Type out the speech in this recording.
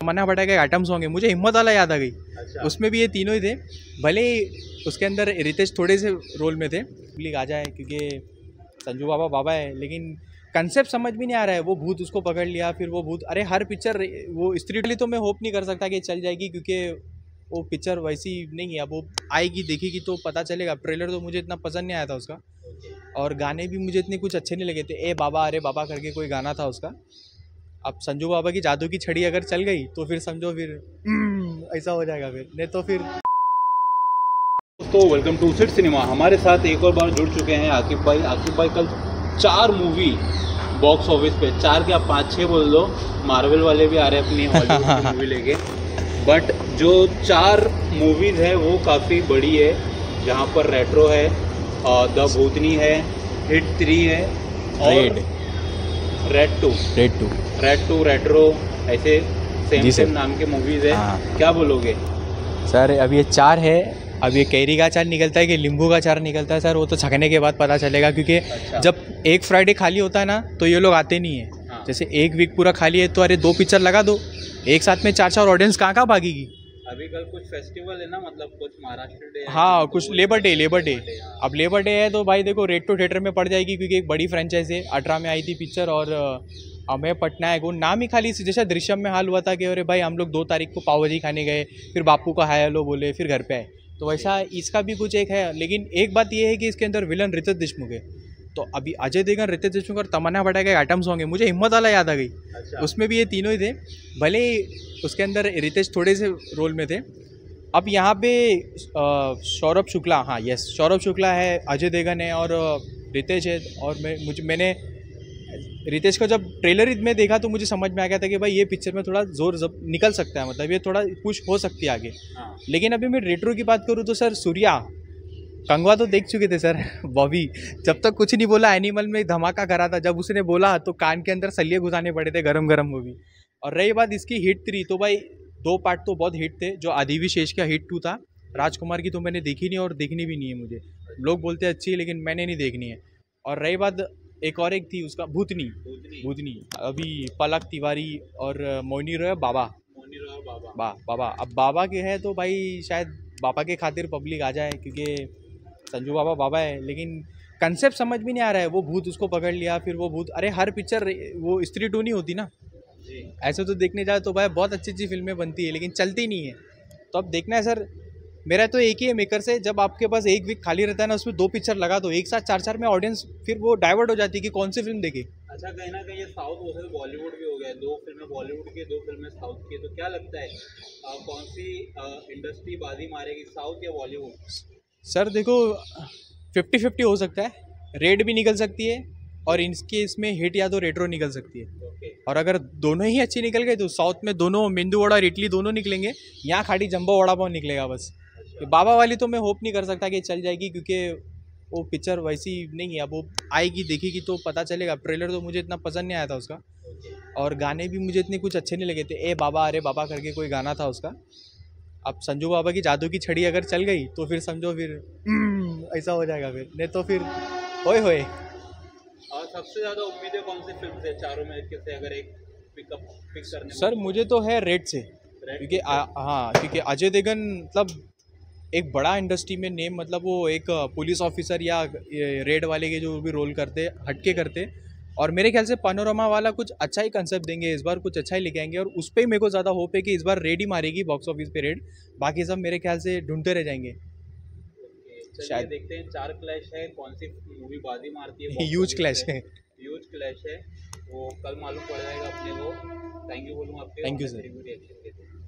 तमन्ना भट्टाचार्य के item song है, मुझे हिम्मत वाला याद आ गई। अच्छा। उसमें भी ये तीनों ही थे, भले उसके अंदर रितेश थोड़े से रोल में थे। प्लीज आ जाए क्योंकि संजू बाबा बाबा है, लेकिन कंसेप्ट समझ भी नहीं आ रहा है। वो भूत उसको पकड़ लिया, फिर वो भूत, अरे हर पिक्चर वो स्त्री तो मैं होप नहीं कर सकता कि चल जाएगी, क्योंकि वो पिक्चर वैसी नहीं है। अब वो आएगी देखेगी तो पता चलेगा। ट्रेलर तो मुझे इतना पसंद नहीं आया था उसका, और गाने भी मुझे इतने कुछ अच्छे नहीं लगे थे। ए बाबा अरे बाबा करके कोई गाना था उसका। अब संजू बाबा की जादू की छड़ी अगर चल गई तो फिर समझो फिर ऐसा हो जाएगा, फिर नहीं तो फिर। दोस्तों वेलकम टू सिट सिनेमा। हमारे साथ एक और बार जुड़ चुके हैं आकिब भाई। आकिब भाई कल 4 मूवी बॉक्स ऑफिस पे, 4 क्या 5-6 बोल दो, मार्वल वाले भी आ रहे हैं अपनी हॉलीवुड की मूवी लेके। बट जो 4 मूवीज़ है वो काफ़ी बड़ी है, जहाँ पर रेट्रो है, द भूतनी है, हिट 3 है और रेड टू रेट्रो, ऐसे सेम नाम के मूवीज़ है। क्या बोलोगे सर? अब ये 4 है। अब ये कैरी का अचार निकलता है कि नींबू का अचार निकलता है सर, वो तो छकने के बाद पता चलेगा। क्योंकि जब एक फ्राइडे खाली होता है ना तो ये लोग आते नहीं है। जैसे एक वीक पूरा खाली है तो अरे 2 पिक्चर लगा दो एक साथ में, 4 ऑडियंस कहाँ भागेगी। अभी कल कुछ फेस्टिवल है ना, मतलब कुछ महाराष्ट्र डे, हाँ कुछ लेबर डे। अब लेबर डे है तो भाई देखो रेड टू थिएटर में पड़ जाएगी, क्योंकि एक बड़ी फ्रेंचाइज है। 18 में आई थी पिक्चर, और अमेय पटनायक, वो नाम ही खाली जैसा दृश्यम में हाल हुआ था कि अरे भाई हम लोग 2 तारीख को पाव भाजी खाने गए, फिर बापू का हाय हेलो बोले, फिर घर पे आए। तो वैसा इसका भी कुछ एक है। लेकिन एक बात ये है कि इसके अंदर विलन रितेश देशमुख है। तो अभी अजय देवगन, रितेश देशमुख और तमन्ना भट्टाचार्य का आइटम सॉन्ग है, मुझे हिम्मत वाला याद आ गई। अच्छा। उसमें भी ये तीनों ही थे, भले उसके अंदर रितेश थोड़े से रोल में थे। अब यहाँ पे सौरभ शुक्ला, हाँ यस सौरभ शुक्ला है, अजय देवगन है और रितेश है। और मैंने रितेश का जब ट्रेलर में देखा तो मुझे समझ में आ गया था कि भाई ये पिक्चर में थोड़ा जोर निकल सकता है, मतलब ये थोड़ा पुश हो सकती है आगे। लेकिन अभी मैं रेट्रो की बात करूँ तो सर सूर्या, कंगवा तो देख चुके थे सर। बॉबी जब तक कुछ नहीं बोला, एनिमल में धमाका करा था। जब उसने बोला तो कान के अंदर सलिए घुसाने पड़े थे गरम मूवी। और रही बात इसकी हिट 3, तो भाई 2 पार्ट तो बहुत हिट थे। जो आदिवी शेष का हिट 2 था, राजकुमार की तो मैंने देखी नहीं और देखनी भी नहीं है मुझे। लोग बोलते अच्छी है लेकिन मैंने नहीं देखनी है। और रही बात एक थी उसका भूतनी, अभी पलक तिवारी और मोनी रॉय बाबा। अब बाबा के है तो भाई शायद बाबा के खातिर पब्लिक आ जाए, क्योंकि संजू बाबा बाबा है। लेकिन कंसेप्ट समझ भी नहीं आ रहा है। वो भूत उसको पकड़ लिया, फिर वो भूत, अरे हर पिक्चर वो स्त्री टू नहीं होती ना। ऐसे तो देखने जाए तो भाई बहुत अच्छी फिल्में बनती है, लेकिन चलती नहीं है। तो अब देखना है सर, मेरा तो एक ही है मेकर से, जब आपके पास एक वीक खाली रहता है ना, उसमें 2 पिक्चर लगा दो एक साथ 4 में, ऑडियंस फिर वो डाइवर्ट हो जाती है कि कौन सी फिल्म देखे। अच्छा, कहीं ना कहीं ये साउथ वर्सेस बॉलीवुड भी हो गया है। 2 फिल्में बॉलीवुड की, 2 फिल्में साउथ की। तो क्या लगता है कौन सी इंडस्ट्री बाजी मारेगी, साउथ या बॉलीवुड? सर देखो 50-50 हो सकता है। रेड भी निकल सकती है और इसमें हिट या तो रेट्रो निकल सकती है। और अगर दोनों ही अच्छी निकल गई तो साउथ में दोनों मेंदू वड़ा और इडली दोनों निकलेंगे, यहाँ खाली जंबो वड़ा पाव निकलेगा बस। बाबा वाली तो मैं होप नहीं कर सकता कि चल जाएगी, क्योंकि वो पिक्चर वैसी नहीं है। अब वो आएगी देखेगी तो पता चलेगा। ट्रेलर तो मुझे इतना पसंद नहीं आया था उसका, और गाने भी मुझे इतने कुछ अच्छे नहीं लगे थे। ए बाबा अरे बाबा करके कोई गाना था उसका। अब संजू बाबा की जादू की छड़ी अगर चल गई तो फिर समझो फिर ऐसा हो जाएगा, फिर नहीं तो फिर होए। और सबसे ज़्यादा उम्मीदें कौन सी फिल्म से, चारों में से अगर एक पिक करने? सर मुझे तो है रेड से, क्योंकि हाँ क्योंकि अजय देवगन मतलब एक बड़ा इंडस्ट्री में नेम, मतलब वो एक पुलिस ऑफिसर या रेड वाले के जो भी रोल करते हटके करते। और मेरे ख्याल से पैनोरमा वाला कुछ अच्छा ही कंसेप्ट देंगे इस बार, कुछ अच्छा ही लेके आएंगे। और उस पर ही मेरे को ज़्यादा होप है कि इस बार रेड ही मारेगी बॉक्स ऑफिस पे रेड। बाकी सब मेरे ख्याल से ढूंढते रह जाएंगे। शायद देखते हैं 4 क्लैश है, कौन सी मूवी बाजी मारती है। ह्यूज क्लैश है, वो कल मालूम पड़ जाएगा अपने को। थैंक यू बोलूँगा आपके। Thank you sir.